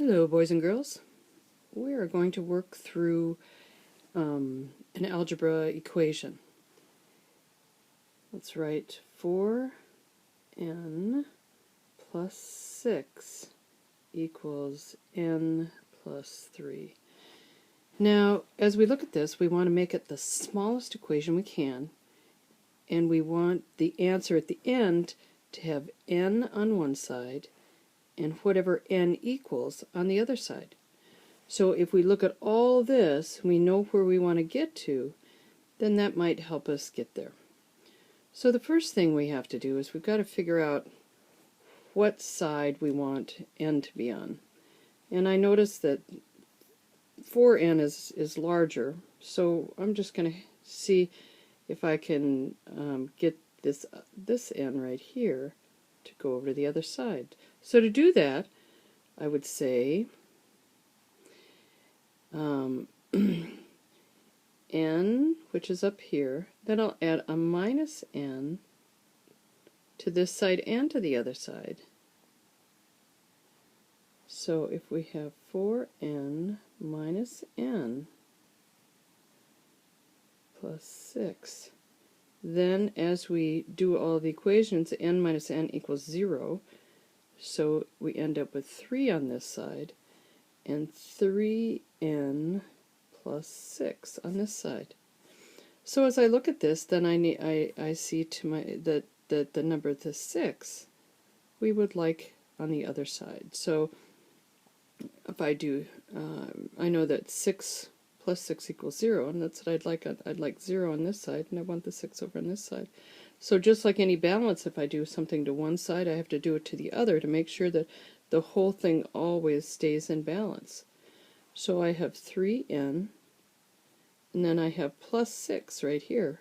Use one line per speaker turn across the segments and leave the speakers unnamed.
Hello, boys and girls. We are going to work through an algebra equation. Let's write 4n plus 6 equals n plus 3. Now, as we look at this, we want to make it the smallest equation we can, and we want the answer at the end to have n on one side and whatever n equals on the other side. So if we look at all this, we know where we want to get to, then that might help us get there. So the first thing we have to do is we've got to figure out what side we want n to be on. And I notice that 4n is larger, so I'm just going to see if I can get this n right here to go over to the other side. So to do that, I would say n, which is up here, then I'll add a minus n to this side and to the other side. So if we have 4n minus n plus 6, then as we do all the equations, n minus n equals 0, so we end up with 3 on this side, and 3n plus 6 on this side. So as I look at this, then I see to that the number the 6 we would like on the other side. So if I do, I know that 6 plus 6 equals 0, and that's what I'd like. I'd like 0 on this side, and I want the 6 over on this side. So just like any balance, if I do something to one side, I have to do it to the other to make sure that the whole thing always stays in balance. So I have 3n, and then I have plus 6 right here.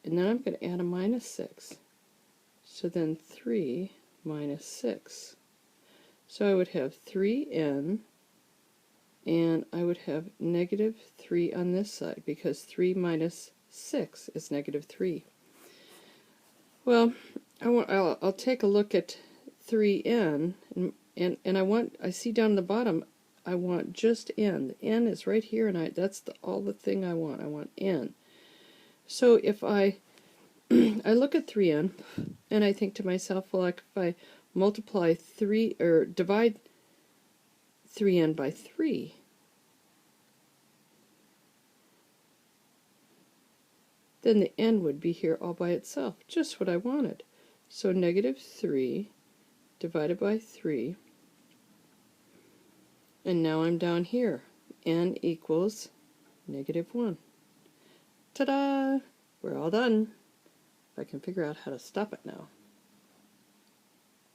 And then I'm going to add a minus 6. So then 3 minus 6. So I would have 3n, and I would have negative 3 on this side, because 3 minus 6 is negative 3. Well, I'll take a look at 3n, and I see down the bottom, I want just n. N is right here, and that's all the thing I want. I want n. So if I look at 3n, and I think to myself, well, like if I multiply 3 or divide 3n by 3, then the n would be here all by itself, just what I wanted. So negative 3 divided by 3, and now I'm down here. N equals negative 1. Ta-da! We're all done. I can figure out how to stop it now.